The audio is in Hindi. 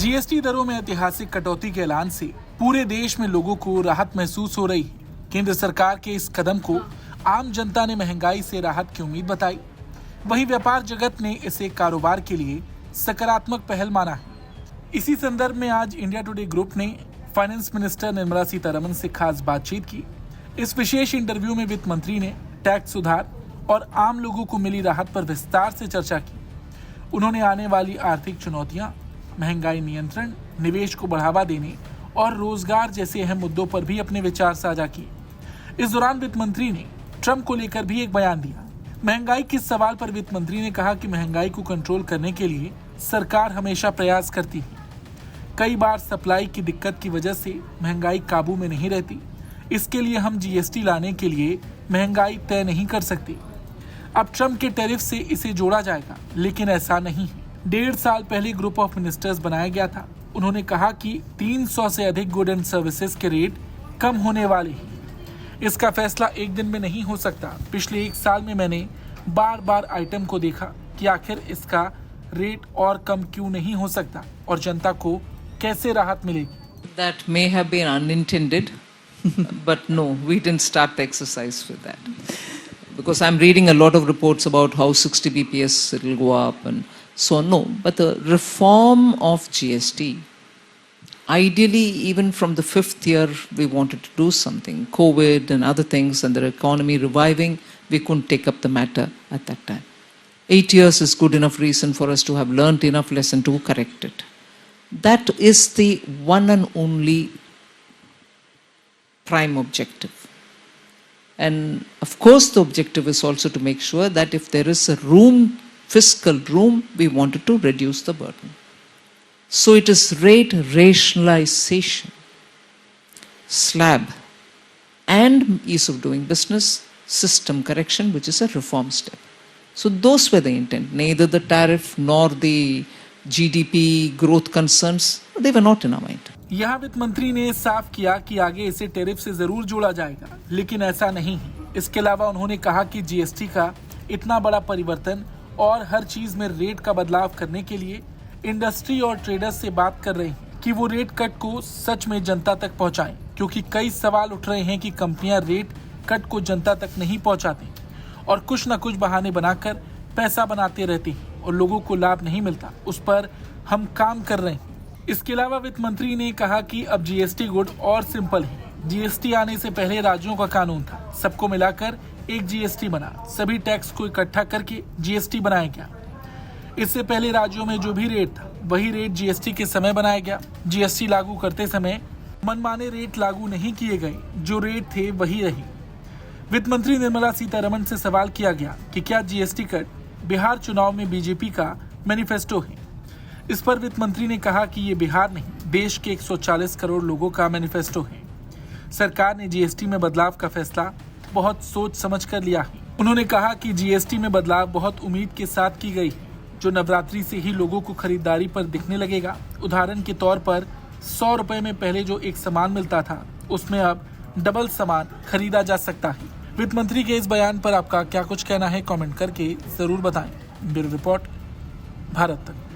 जीएसटी दरों में ऐतिहासिक कटौती के ऐलान से पूरे देश में लोगों को राहत महसूस हो रही है। केंद्र सरकार के इस कदम को आम जनता ने महंगाई से राहत की उम्मीद बताई। वहीं व्यापार जगत ने इसे कारोबार के लिए सकारात्मक पहल माना है। इसी संदर्भ में आज इंडिया टुडे ग्रुप ने फाइनेंस मिनिस्टर निर्मला सीतारमण से खास बातचीत की। इस विशेष इंटरव्यू में वित्त मंत्री ने टैक्स सुधार और आम लोगों को मिली राहत पर विस्तार से चर्चा की। उन्होंने आने वाली आर्थिक चुनौतियां, महंगाई नियंत्रण, निवेश को बढ़ावा देने और रोजगार जैसे अहम मुद्दों पर भी अपने विचार साझा किए। इस दौरान वित्त मंत्री ने ट्रम्प को लेकर भी एक बयान दिया। महंगाई के सवाल पर वित्त मंत्री ने कहा कि महंगाई को कंट्रोल करने के लिए सरकार हमेशा प्रयास करती है। कई बार सप्लाई की दिक्कत की वजह से महंगाई काबू में नहीं रहती। इसके लिए हम जीएसटी लाने के लिए महंगाई तय नहीं कर सकते। अब ट्रम्प के टैरिफ से इसे जोड़ा जाएगा, लेकिन ऐसा नहीं है। 1.5 साल पहले ग्रुप ऑफ मिनिस्टर्स बनाया गया था। उन्होंने कहा कि 300 से अधिक गुड एंड सर्विसेज के रेट कम होने वाले हैं। इसका फैसला एक दिन में नहीं हो सकता। पिछले 1 साल में मैंने बार बार आइटम को देखा कि आखिर इसका रेट और कम क्यों नहीं हो सकता और जनता को कैसे राहत मिलेगी। That may have been unintended, but no, we didn't start the exercise with that. Because I'm reading a lot of reports about how 60 BPS it will go up and so on. No, but the reform of GST, ideally, even from the 5th year, we wanted to do something. COVID and other things and the economy reviving, we couldn't take up the matter at that time. 8 years is good enough reason for us to have learnt enough lesson to correct it. That is the one and only prime objective. And of course, the objective is also to make sure that if there is a room, fiscal room, we wanted to reduce the burden. So it is rate rationalization, slab, and ease of doing business, system correction, which is a reform step. So those were the intent. Neither the tariff nor the GDP growth concerns, they were not in our mind. यहाँ वित्त मंत्री ने साफ किया कि आगे इसे टैरिफ से जरूर जोड़ा जाएगा, लेकिन ऐसा नहीं है। इसके अलावा उन्होंने कहा कि जीएसटी का इतना बड़ा परिवर्तन और हर चीज में रेट का बदलाव करने के लिए इंडस्ट्री और ट्रेडर्स से बात कर रहे हैं कि वो रेट कट को सच में जनता तक पहुंचाएं, क्योंकि कई सवाल उठ रहे हैं कि कंपनियां रेट कट को जनता तक नहीं पहुंचाती और कुछ न कुछ बहाने बनाकर पैसा बनाते रहती हैं और लोगों को लाभ नहीं मिलता। उस पर हम काम कर रहे हैं। इसके अलावा वित्त मंत्री ने कहा कि अब जीएसटी गुड और सिंपल है। जीएसटी आने से पहले राज्यों का कानून था, सबको मिलाकर एक जीएसटी बना, सभी टैक्स को इकट्ठा करके जीएसटी बनाया गया। इससे पहले राज्यों में जो भी रेट था वही रेट जीएसटी के समय बनाया गया। जीएसटी लागू करते समय मनमाने रेट लागू नहीं किए गए, जो रेट थे वही रही। वित्त मंत्री निर्मला सीतारमण से सवाल किया गया कि क्या जीएसटी कट बिहार चुनाव में बीजेपी का मैनिफेस्टो है। इस पर वित्त मंत्री ने कहा कि ये बिहार नहीं, देश के 140 करोड़ लोगों का मैनिफेस्टो है। सरकार ने जीएसटी में बदलाव का फैसला बहुत सोच समझ कर लिया है। उन्होंने कहा कि जीएसटी में बदलाव बहुत उम्मीद के साथ की गई है, जो नवरात्रि से ही लोगों को खरीदारी पर दिखने लगेगा। उदाहरण के तौर पर 100 रुपए में पहले जो एक सामान मिलता था, उसमें अब डबल सामान खरीदा जा सकता है। वित्त मंत्री के इस बयान पर आपका क्या कुछ कहना है, कमेंट करके जरूर बताएं। ब्यूरो रिपोर्ट, भारत तक।